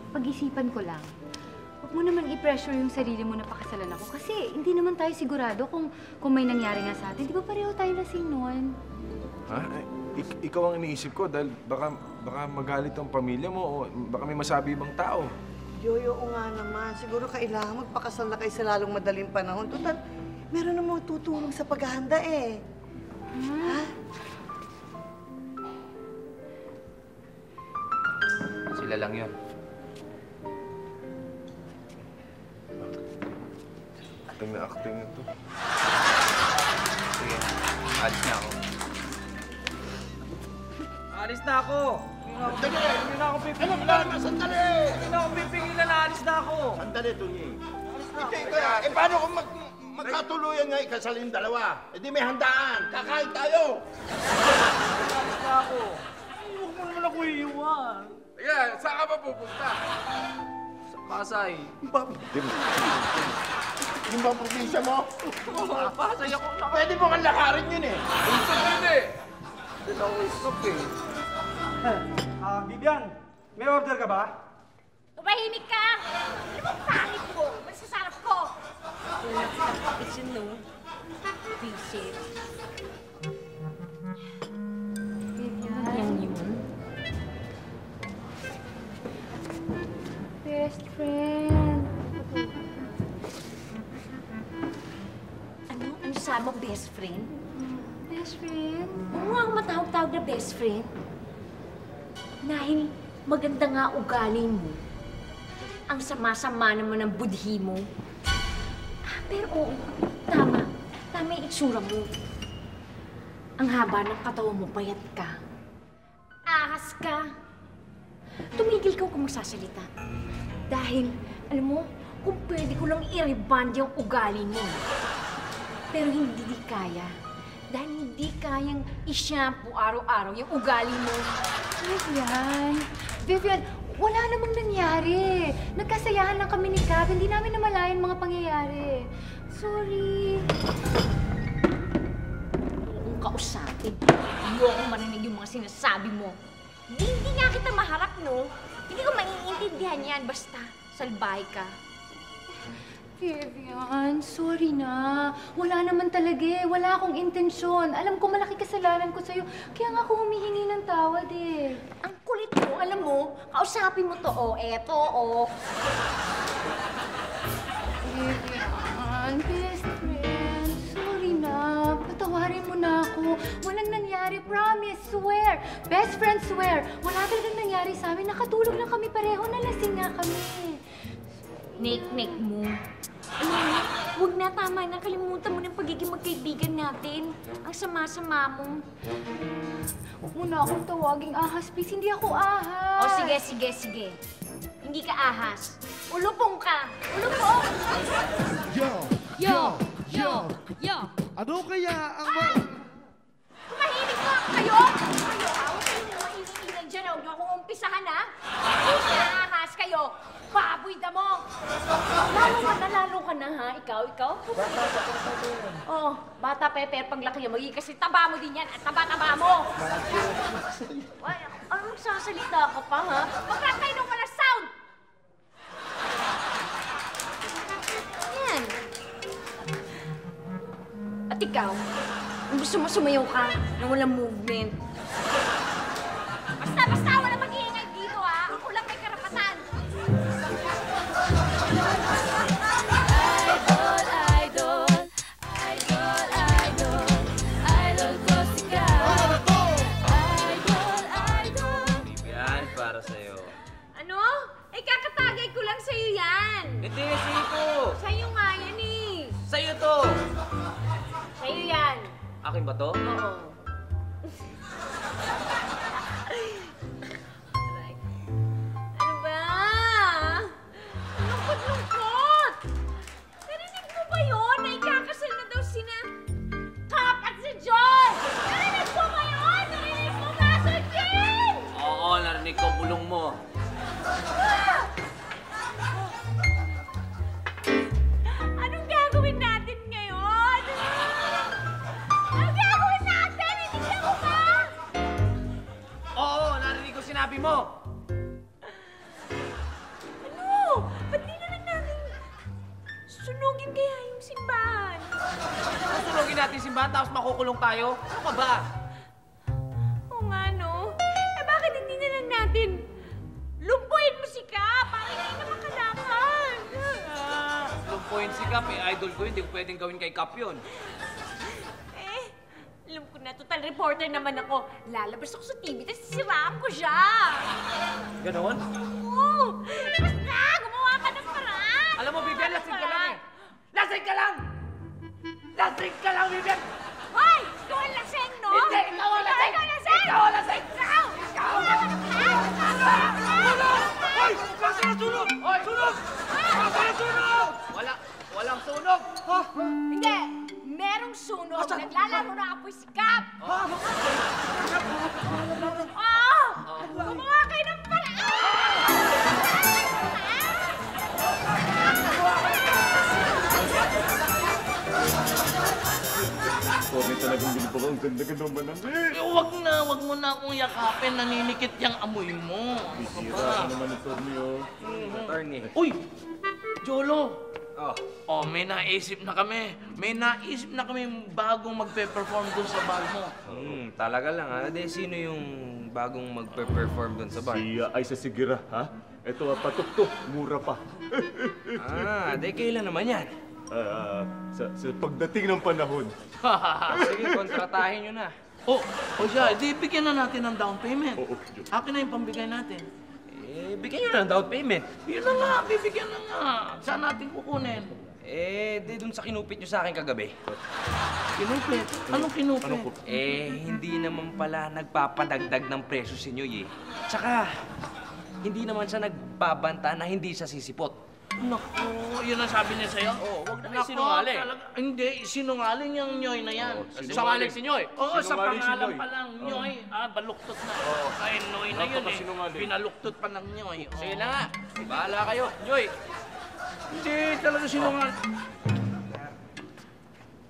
Pag-isipan ko lang. Huwag mo naman i-pressure yung sarili mo na pakasalan ako kasi hindi naman tayo sigurado kung may nangyari nga sa atin. Di ba pareho tayo lasing noon? Ha? Ikaw ang iniisip ko dahil baka magalit ang pamilya mo o baka may masabi ibang tao. Joy, oo nga naman. Siguro kailangan magpakasal na kayo sa lalong madaling panahon. Total, meron namang tutulong sa paghahanda eh. Ha? Sila lang yun. Acting na acting ito. Sige, alis na ako. Alis na ako! Hindi na ako pipigilan! Sandali! Hindi na ako pipigilan! Alis na ako! Sandali, Tunying. Eh, paano kung magkatuluyan nga ikasalin dalawa? Eh, di may handaan. Kakain tayo. Alis na ako! Huwag mo naman ako iiwan! Ayan, saan ka ba pupunta? Sa Pasay. Yung bang probinsya mo? Oo, Pasay ako. Pwede mo kang lakarin yun eh. Gusto din eh. Hindi na ako stop eh. Vivian, may order ka ba? Tumahimik ka! Ano bang pangit mo? Masasarap ko! It's a no. Visit. Yan yun. Best friend. Ano sabi mo, best friend? Best friend? Oo nga ang matawag-tawag na best friend. Dahil maganda nga ugali mo. Ang sama-sama naman ng budhi mo. Pero oo, tama. Tama yung itsura mo. Ang haba ng katawan mo, payat ka. Ahas ka. Tumigil ka kung magsasalita. Dahil, alam mo, kung pwede ko lang i-reband yung ugali mo. Pero hindi kaya. Dahil hindi kayang i-shampoo araw-araw yung ugali mo. Vivian, Vivian, wala namang nangyari. Nagkasayahan lang kami ni Cap. Hindi namin namalayan mga pangyayari. Sorry. Kung kausapin, ayokong marinig yung mga sinasabi mo. Hindi nga kita maharap, no? Hindi ko maiintindihan yan, basta salbahe ka. Vivian, sorry na. Wala naman talaga eh. Wala akong intensyon. Alam ko malaki kasalanan ko sa'yo. Kaya nga ako humihingi ng tawad eh. Ang kulit mo, alam mo, kausapin mo to, oh, eto, oh. Vivian, best friend, sorry na. Patawarin mo na ako. Walang nangyari, promise, swear. Best friend, swear. Wala talagang nangyari sa amin. Nakatulog lang kami pareho. Nalasing nga kami. Nek-nek mo. Ano, huwag na, tama na. Kalimutan mo ng pagiging magkaibigan natin. Ang sama-sama mo. Huwag mo na akong tawaging ahas, please. Hindi ako ahas. O, sige, sige, sige. Hindi ka ahas. Ulupong ka. Ulupong! Yo! Ano kaya ang Tumahimik mo kayo! Kayo, huwag kayong maingay-ingay dyan. Huwag niyo akong umpisahan, ha? Huwag na ahas kayo. Baboy na mo! Lalo ka na, ha? Ikaw? Oh, bata Pepe, paglaki niya, magiging kasi taba mo din yan at taba-taba mo! Ay, anong sasalita ka pa, ha? Magkakainom ka ng sound! Yan. At ikaw, kung gusto mo sumayaw ka na walang movement. Basta, wala mag-iingay dito, ha? Ako lang may karapatan. Idol ko si Cap. Vivian, para sa'yo. Ano? Eh, kakatagay ko lang sa'yo yan. Hindi, sa'yo ko. Sa'yo nga yan, eh. Sa'yo to. Sa'yo yan. Akin ba to? Oo. Ano ba? Lungkot-lungkot! Narinig mo ba yun na ikakasal na daw sina Cap at si John? Narinig mo ba yun? Narinig mo ba, Sir Jin? Oo, narinig ko bulong mo. Anong gagawin natin ngayon? Anong gagawin natin? Hindi mo ba? Oo, narinig ko sinabi mo. Ano? Ba't di na lang natin sunugin kaya yung simbahan? Susunugin natin yung simbahan tapos makukulong tayo? Ano ka ba? Oo nga, no? Eh bakit hindi na lang natin lumpuin mo si Ka para hindi na makalaban? gawin si Cap, idol ko yun. Hindi ko pwedeng gawin kay Cap yun. Alam ko na, total reporter naman ako. Lalabas ako sa TV, tapos sisiraan ko siya. Ganon? Oo! Basta, gumawa ka ng paraan! Alam mo, Vivian, lasing ka lang eh! Lasing ka lang! Lasing ka lang, Vivian! Hoy! Ikaw ang lasing, no? Hindi! Ikaw ang lasing! Ikaw ang lasing! Ikaw ang lasing! Ikaw! Ikaw! Sunog! Hoy! Kasi na sunog! Hoy! Sunog! Kasi na sunog! Walang sunog! Hindi! Merong sunog. Naglalaro na apoy si Cap. Gumawa kayo ng paraan! Sorry talagang ginagawa ko. Ang ganda-ganda manamit. Wag mo na akong yakapin. Naninikit yung amoy mo. Bisira ka naman ito niyo. Attorney. Uy! Jolo! May naisip na kami. May naisip na kami bagong magpe-perform dun sa bar mo. Talaga lang ha. Sino yung bagong magpe-perform dun sa bar? Si Aisa Sigira, ha? Ito, patukto. Mura pa. Kailan naman yan? Sa pagdating ng panahon. Sige, kontratahin nyo na. Siya, di bigyan na natin ng down payment. Akin na yung pambigay natin. Bigyan nyo na ng down payment. Yun na nga, bibigyan na nga. Saan natin kukunin? Di dun sa kinupit nyo sa akin kagabi. Kinupit? Anong kinupit? Hindi naman pala nagpapadagdag ng presyo si Nyoy eh. Tsaka, hindi naman siya nagbabanta na hindi siya sisipot. Naku, yun ang sabi niya sa'yo? Huwag na kayo sinungaling. Hindi, sinungaling yung Nyoy na yan. Sinungaling si Nyoy? Oo, sa pangalan pa lang, Nyoy. Baluktot na. Kaya Nyoy na yun eh. Pinaluktot pa ng Nyoy. Sige na nga, bahala kayo, Nyoy. Hindi, talaga sinungaling.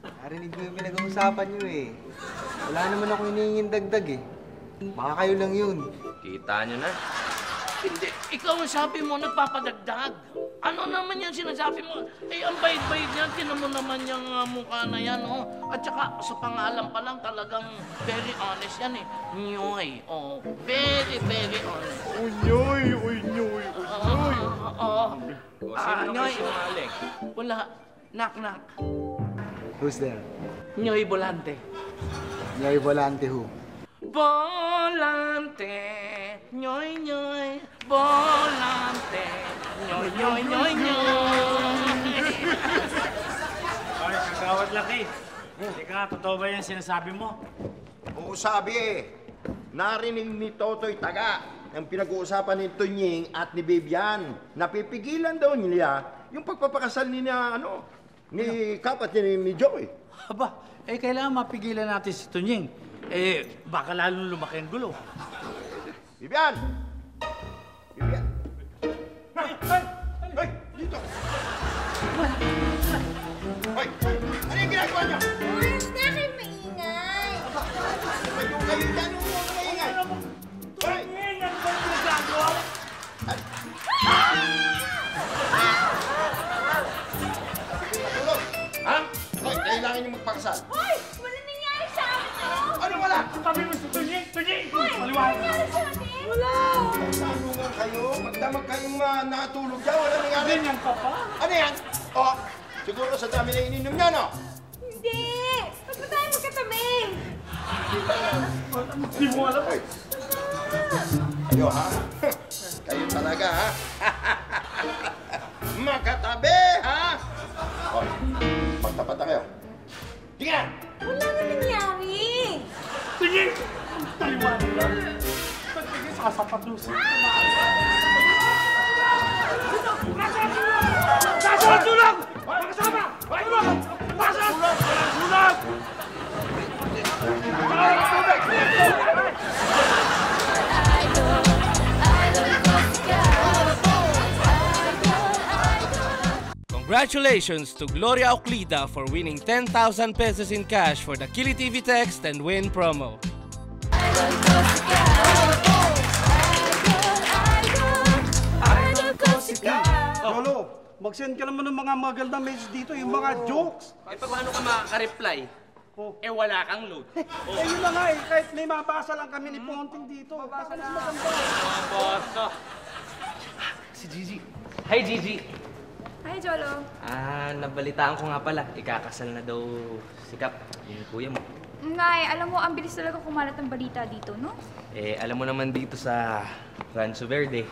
Narinig ko yung pinag-uusapan nyo eh. Wala naman ako hinihingin dagdag eh. Baka kayo lang yun. Kita nyo na. Hindi, ikaw ang sabi mo, nagpapadagdag. Ano naman yan sinasabi mo? Ang bayad-bayad niyan, tinan mo naman yung mukha na yan, oh. At saka, sa pangalan pa lang, talagang very honest yan, eh. Nyoy, very, very honest. Nyoy, Nyoy. Sino na kayo sinungaling? Wala. Knock. Who's there? Nyoy Bolante. Nyoy Volante who? Volante, Nyoy, Volante, Nyoy. Ay, kagawad laki. Teka, totoo ba yung sinasabi mo? Oo, sabi eh. Narinig ni Totoy Taga ang pinag-uusapan ni Tunying at ni Vivian. Napipigilan daw nila yung pagpapakasal ni Cap at ni Joey. Aba, kailangan mapigilan natin si Tunying. Baka lalong lumaki ang gulo. Vivian! Hoy! Dito! Hoy! Ano yung ginagawa niyo? Uy, hindi kayo maingay. Kayo dyan yung mga maingay. Hoy! Ano ba yung ginagawa? Hoy, kailangan niyo magpakasal. Hoy! Wala nangyari sa amin, no? Ano wala? Sabi mo si Tunying! Hoy! Wala nangyari sa amin? Wala! Magtanungan kayo, magdamag kayong natulog dyan, wala nangyari. Ganyan ka pa? Ano yan? Siguro sa dami na ininom niya, no? Hindi! Ba't ba tayo magkatabi? Hindi mo alam eh. Kayo, ha? Kayo talaga, ha? Makatabi, ha? Magtapat na kayo. Sige na! Wala na nangyari! Sige! Taliwanag lang. Ba't sige sasapadusin? Sunog! Makasama! Sunog! Sunog! Sunog! Congratulations to Gloria Oclida for winning 10,000 pesos in cash for the Kili TV Text and Win promo. Lolo, mag-send ka naman ng mga magandang message dito, yung mga jokes. Paano ka makaka-reply? Wala kang load. Yun na nga eh, kahit may mabasa lang kami ni Ponting dito. Mabasa na. Boss. Si Gigi. Hi, Gigi. Hi, Jolo. Nabalitaan ko nga pala. Ikakasal na daw si Cap, yung kuya mo. Ngay, alam mo, ang bilis talaga kumalat ng balita dito, no? Alam mo naman dito sa Rancho Verde.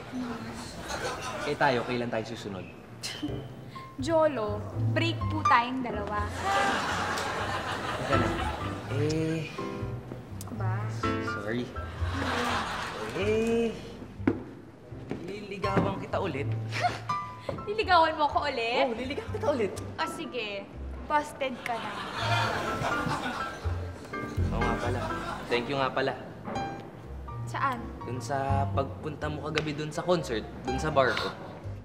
Tayo, kailan tayo susunod? Jolo, break po tayong dalawa. Teka na. Ba? Sorry. Liligawan kita ulit. Liligawan mo ko ulit? Oo, liligawan kita ulit. O sige, busted ka na. Oo nga pala. Thank you nga pala. Saan? Dun sa pagpunta mo kagabi dun sa concert, dun sa bar ko.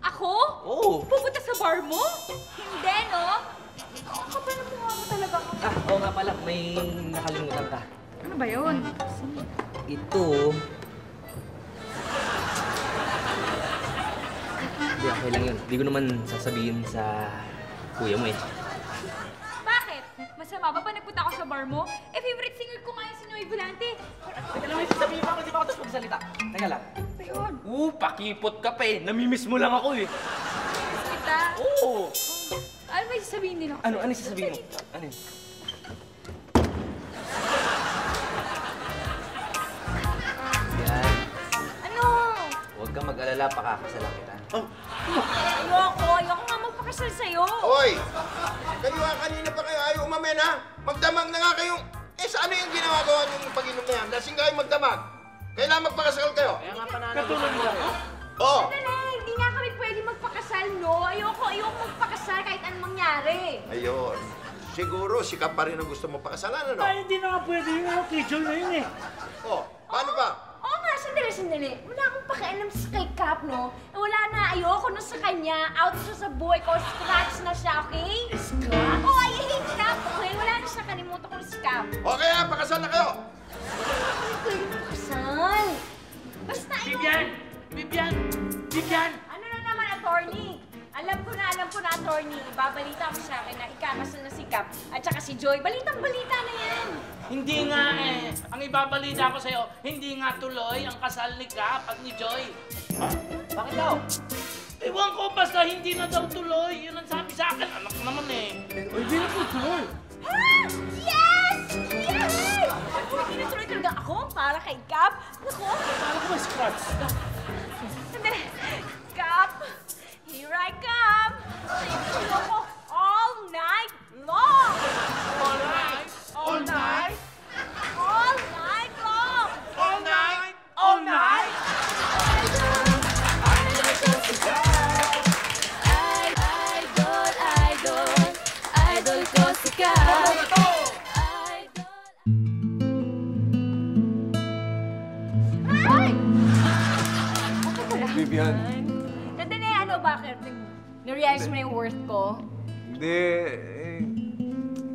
Ako? Oo. Pupunta sa bar mo? Hindi, no? Kapal na mukha mo talaga. Oo nga pala. May nakalimutan ka. Ano ba yun? Ito. Hindi, okay lang yun. Hindi ko naman sasabihin sa kuya mo eh. Bakit? Masama ba pa nagpunta ako sa bar mo? Favorite singer ko nga yung si Noy Volante. Teka lang, may sasabihin pa ako. Hindi pa ako tapos magsalita. Teka lang. Ayun. Pakipot ka pa eh. Namimiss mo lang ako eh. Miss kita? Oo. Ano may sasabihin din ako? Ano yung sasabihin mo? Ano yun? Yan. Ano? Huwag kang mag-alala, pakakasalan kita. Ayoko nga magpakasal sa'yo. Hoy! Kayo kanina pa kayo ayaw umamen ha? Magdamag na nga kayong... sa ano yung ginagawa niyong pag-inom na yan? Lasing kayo magdamag. Kailangan magpakasal kayo. Kaya nga pananagot mo ako. Oo. Sandali, hindi nga kami pwede magpakasal, no? Ayoko magpakasal kahit anong mangyari. Ayun. Siguro, si Cap pa rin ang gusto mo pakasalan, ano? Ay, hindi na nga pwede yun. Kidjol na yun eh. Oh, paano ba? Oo nga, sandali. Wala akong pakialam sa kay Cap, no? Wala na, ayoko na sa kanya. Out siya sa buhay ko, scratch na siya, okay? Scratch? Oo, I hate Cap, okay? Wala na siya, kalimutan ko na si Cap. Okay, pakasal na kayo! Hindi pwede makasal. Basta Vivian! Ano na naman, attorney? Alam ko na, attorney. Ibabalita mo sa akin na ikakasal na si Cap at saka si Joy. Balitang-balita na yan. Hindi nga eh. Ang ibabalita ko sa'yo, hindi nga tuloy ang kasal ni Cap at ni Joy. Bakit daw? Ewan ko, basta hindi na daw tuloy. Yun ang sabi sa akin. Anak naman eh. Hindi na po tuloy. Yes! Hindi na tuloy talaga ako para kay Cap. Naku. Paano ko ma-scratch? Sandali. Cap, here I come. Sa'yo ko all night long. All night? All night? All night long. All night? All night? Idol ko si Cap. Vivian. Sandali, ano, bakit? Narealize mo na yung worth ko? Hindi,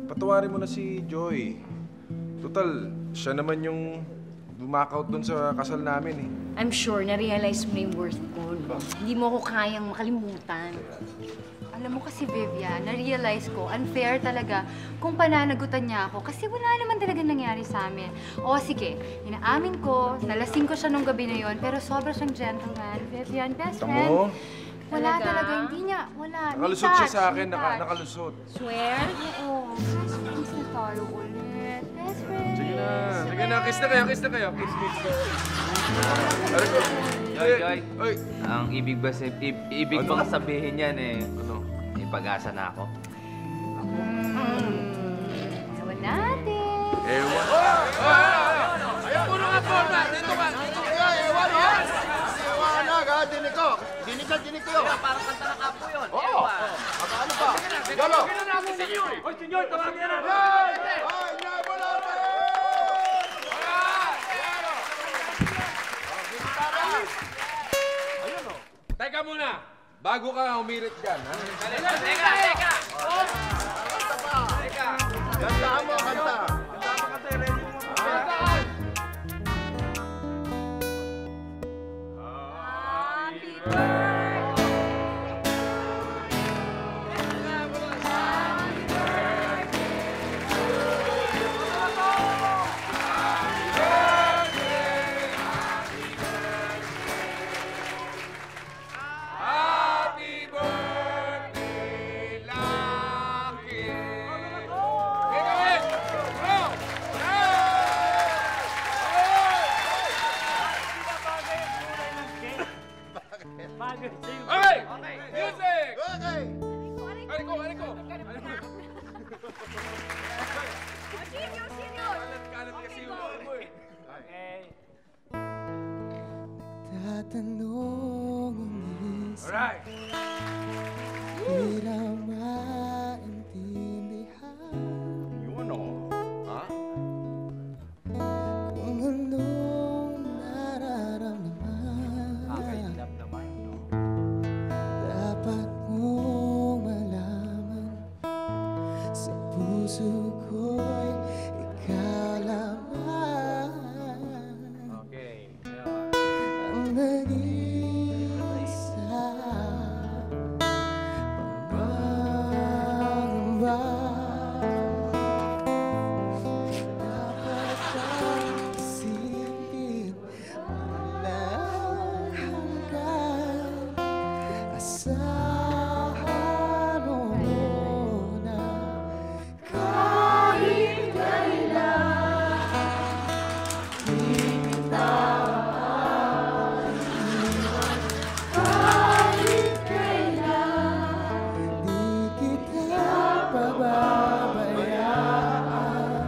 patawarin mo na si Joy. Total, siya naman yung bumakaut dun sa kasal namin eh. I'm sure na-realize mo na yung worth ko. Hindi mo ako kayang makalimutan. Alam mo kasi, Vivian, na-realize ko, unfair talaga kung pananagutan niya ako kasi wala naman talaga nangyari sa amin. O sige, inaamin ko, nalasing ko siya nung gabi na yon, pero sobra siyang gentleman. Vivian, best friend. Tamo? Wala Talaga? talaga, hindi niya, wala. Nakalusot siya sa akin, nakalusot. Swear? Oo. Best friends na tayo ulit. Best friends. Sige na, kiss na kayo. Kiss. Joy. Ay. Ang ibig bang sabihin yan eh, may pag-asa na ako? Ewan natin. Ewan. Ayun, puro nga forma. Dito ka. Ewan, ha? Ewan na, ha? Dinig ko. Dinig ko yun. Parang kanta ng kapo yun. Oo. Ano pa? Yolo. Hoy, senyor, tawagin na. Teka muna, bago ka umirit dyan, ha? Teka! Kantahan mo, kanta. Happy birthday bagay sa'yo. Okay! Music! Okay! Aliko! Kalat kasi yung loob mo eh. Okay. Tatanong ang isa. Alright! Hirap maintindihan Yun o. Ha? kung anong nararamdaman. Kakailap naman, no? Dapat mong malaman sa puso ko'y ikaw lamang Okay. ang nag-iisa pangamba. Dapat ang isipin walang hanggan. Asahan mo na kahit kailan di kita kahit kailan di kita pababayaan.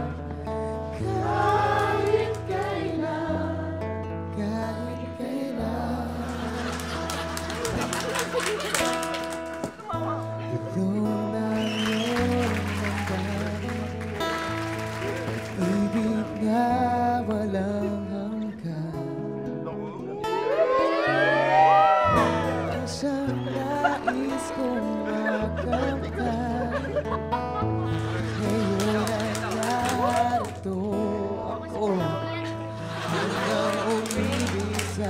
Kahit kailan, kahit kailan. Ito na iyong damdamin, pag-ibig na walang hanggan. Ang siyang nais kong makamtan, ngayon ay narito ako hanggang umibig sa